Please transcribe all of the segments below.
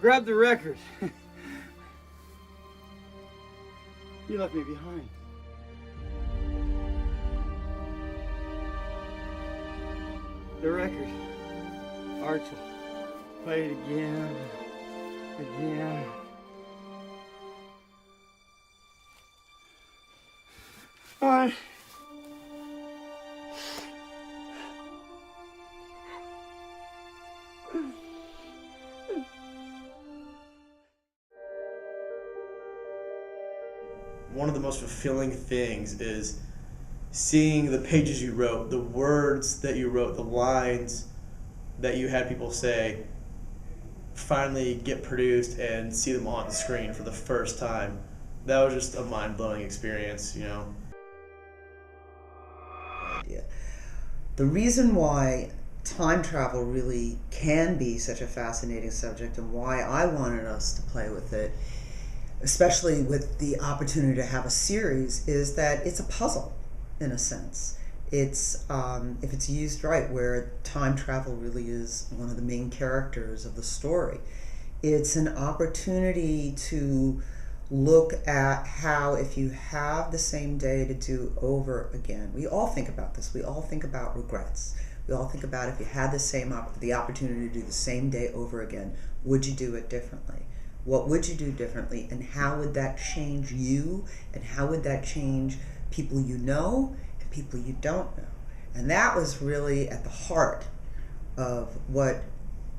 Grab the record. You left me behind. The record. Arch will play it again, again. All right. One of the most fulfilling things is seeing the pages you wrote, the words that you wrote, the lines that you had people say finally get produced and see them on the screen for the first time. That was just a mind-blowing experience, you know. The reason why time travel really can be such a fascinating subject and why I wanted us to play with it, especially with the opportunity to have a series, is that it's a puzzle in a sense. It's if it's used right, where time travel really is one of the main characters of the story. It's an opportunity to look at how, if you have the same day to do over again, we all think about this, we all think about regrets. We all think about if you had the opportunity to do the same day over again, would you do it differently? What would you do differently, and how would that change you, and how would that change people you know and people you don't know? And that was really at the heart of what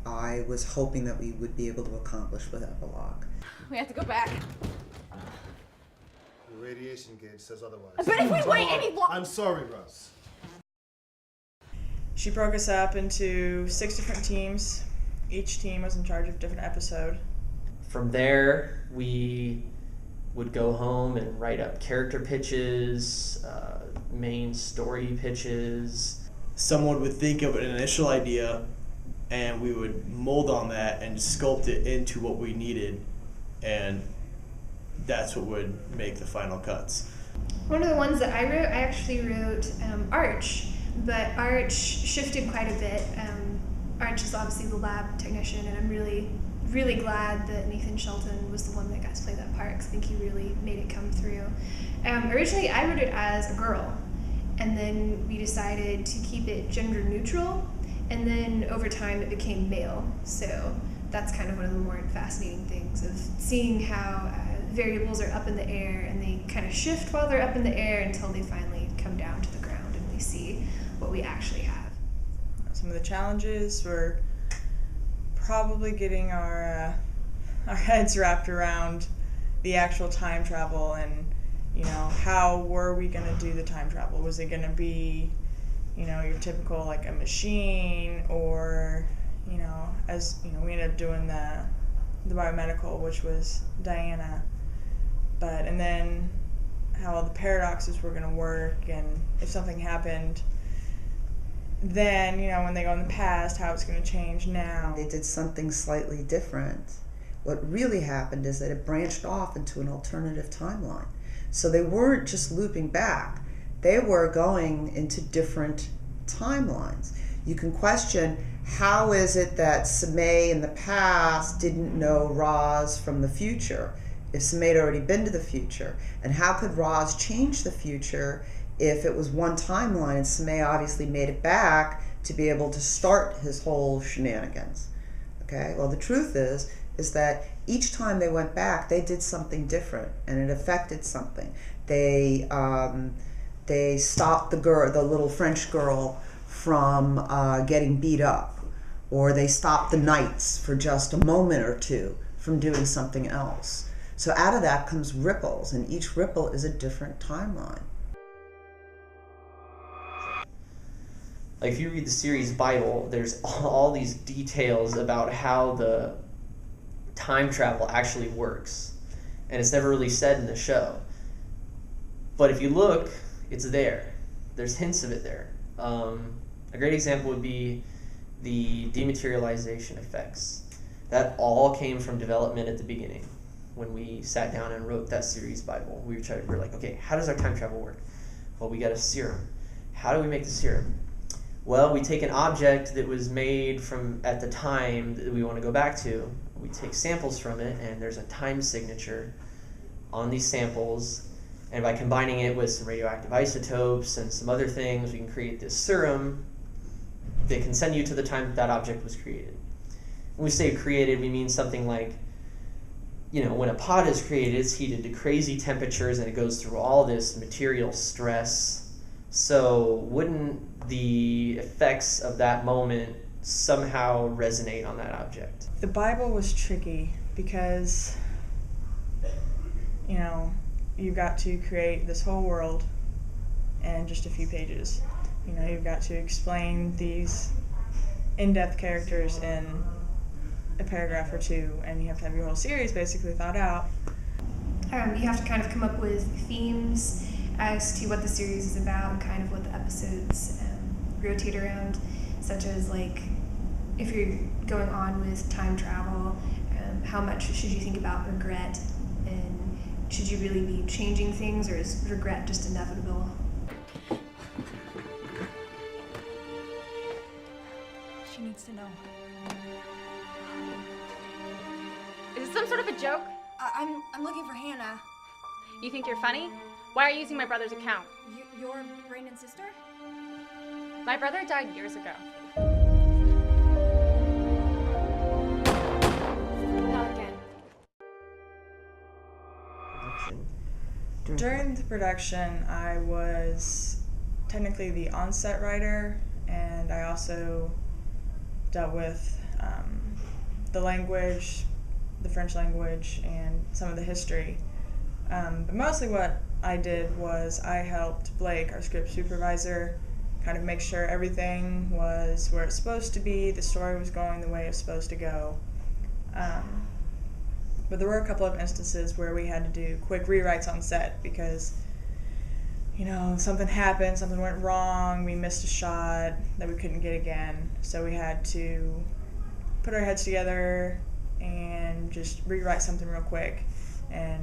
I was hoping that we would be able to accomplish with Epilogue. We have to go back. The radiation gauge says otherwise. But if we wait any longer... I'm sorry, Russ. She broke us up into 6 different teams. Each team was in charge of a different episode. From there, we would go home and write up character pitches, main story pitches. Someone would think of an initial idea, and we would mold on that and sculpt it into what we needed, and that's what would make the final cuts. One of the ones that I wrote, I actually wrote Arch, but Arch shifted quite a bit. Arch is obviously the lab technician, and I'm really glad that Nathan Shelton was the one that got to play that part, because I think he really made it come through. Originally, I wrote it as a girl, and then we decided to keep it gender neutral, and then over time it became male. So that's kind of one of the more fascinating things of seeing how variables are up in the air, and they kind of shift while they're up in the air until they finally come down to the ground and we see what we actually have. Some of the challenges were probably getting our heads wrapped around the actual time travel, and how were we going to do the time travel? Was it going to be your typical like a machine, or as we ended up doing the biomedical, which was Diana, and then how all the paradoxes were going to work, and if something happened then, when they go in the past, how it's going to change now. They did something slightly different. What really happened is that it branched off into an alternative timeline. So they weren't just looping back. They were going into different timelines. You can question, how is it that Samay in the past didn't know Roz from the future, if Samay had already been to the future? And how could Roz change the future if it was one timeline, and Samay obviously made it back to be able to start his whole shenanigans? Okay, well, the truth is that each time they went back, they did something different, and it affected something. They stopped the little French girl from getting beat up, or they stopped the knights for just a moment or two from doing something else. So out of that comes ripples, and each ripple is a different timeline. Like if you read the series Bible, there's all these details about how the time travel actually works, and it's never really said in the show. But if you look, it's there. There's hints of it there. A great example would be the dematerialization effects. That all came from development at the beginning. When we sat down and wrote that series Bible, we were like, okay, how does our time travel work? Well, we got a serum. How do we make the serum? Well, we take an object that was made from at the time that we want to go back to. we take samples from it, and there's a time signature on these samples, and by combining it with some radioactive isotopes and some other things, we can create this serum that can send you to the time that object was created. When we say created, we mean something like, when a pod is created, it's heated to crazy temperatures and it goes through all this material stress. So wouldn't the effects of that moment somehow resonate on that object? The Bible was tricky because, you've got to create this whole world in just a few pages. You've got to explain these in-depth characters in a paragraph or two, and you have to have your whole series basically thought out. You have to kind of come up with themes as to what the series is about and kind of what the episodes rotate around, such as if you're going on with time travel, how much should you think about regret, and should you really be changing things, or is regret just inevitable? She needs to know. Is this some sort of a joke? I'm looking for Hannah. You think you're funny? Why are you using my brother's account? You're Brandon's sister? My brother died years ago. Not again. During the production, I was technically the on-set writer, and I also dealt with the language, the French language, and some of the history. But mostly what I did was I helped Blake, our script supervisor, kind of make sure everything was where it's supposed to be, the story was going the way it's supposed to go. But there were a couple of instances where we had to do quick rewrites on set because, something happened, something went wrong, we missed a shot that we couldn't get again. So we had to put our heads together and just rewrite something real quick and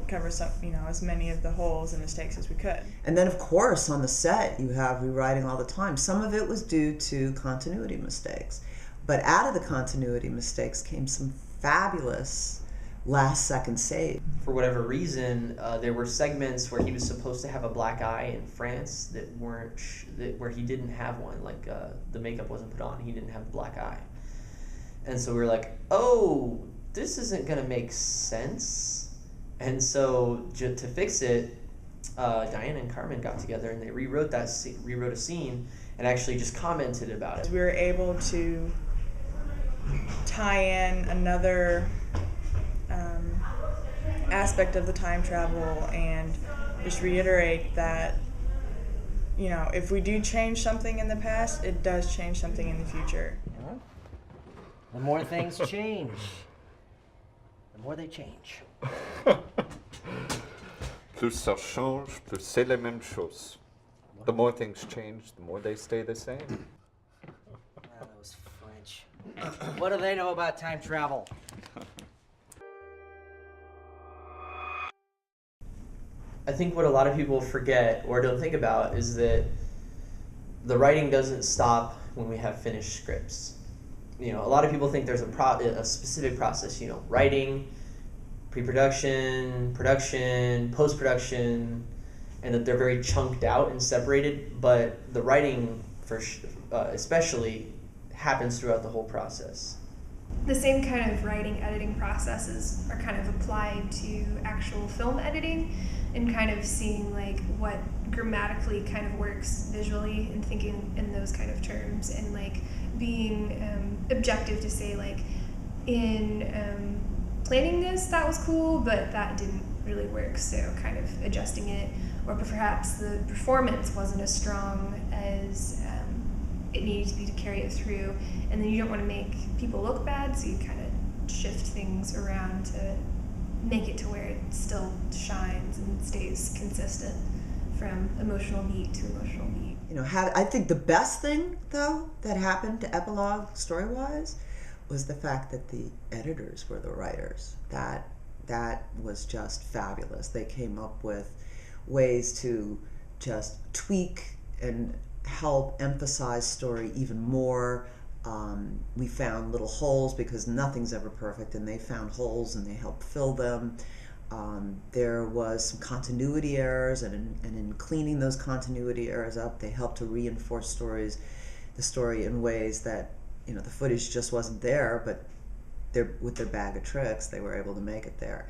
cover some, as many of the holes and mistakes as we could. And then, of course, on the set, you have rewriting all the time. Some of it was due to continuity mistakes. But out of the continuity mistakes came some fabulous last-second saves. For whatever reason, there were segments where he was supposed to have a black eye in France that weren't, where he didn't have one. The makeup wasn't put on, he didn't have a black eye. And so we were like, oh, this isn't going to make sense. And so to fix it, Diane and Karman got together and they rewrote a scene and actually just commented about it. We were able to tie in another aspect of the time travel and just reiterate that, if we do change something in the past, it does change something in the future. The more things change, the more they change. Plus ça change, plus c'est la même chose. The more things change, the more they stay the same. Those French. What do they know about time travel? I think what a lot of people forget or don't think about is that the writing doesn't stop when we have finished scripts. A lot of people think there's a specific process, writing, pre-production, production, post-production, and that they're very chunked out and separated, but the writing, especially, happens throughout the whole process. The same kind of writing, editing processes are kind of applied to actual film editing, and kind of seeing what grammatically kind of works visually and thinking in those kind of terms, and being objective to say in planning this, that was cool, but that didn't really work, so kind of adjusting it, or perhaps the performance wasn't as strong as it needed to be to carry it through, and then you don't want to make people look bad, so you kind of shift things around to make it to where it still shines and stays consistent from emotional beat to emotional beat. I think the best thing, though, that happened to Epilogue story-wise was the fact that the editors were the writers. That was just fabulous. They came up with ways to just tweak and help emphasize story even more. We found little holes because nothing's ever perfect, and they found holes and they helped fill them. There was some continuity errors, and in cleaning those continuity errors up, they helped to reinforce the story in ways that, you know, the footage just wasn't there, but with their bag of tricks, they were able to make it there.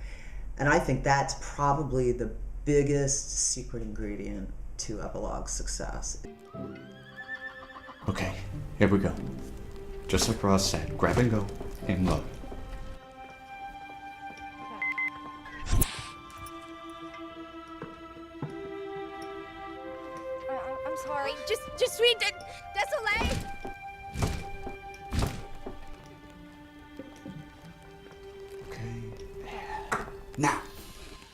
And I think that's probably the biggest secret ingredient to Epilogue's success. Okay, here we go. Just like Ross said, grab and go, aim low. I'm sorry. Just sweet. Désolé. Okay. Now.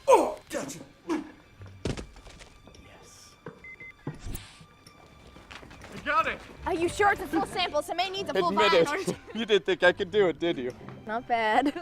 Oh, gotcha. Got it! Are you sure it's a full sample? Some may need a full Admit vial. it. You didn't think I could do it, did you? Not bad.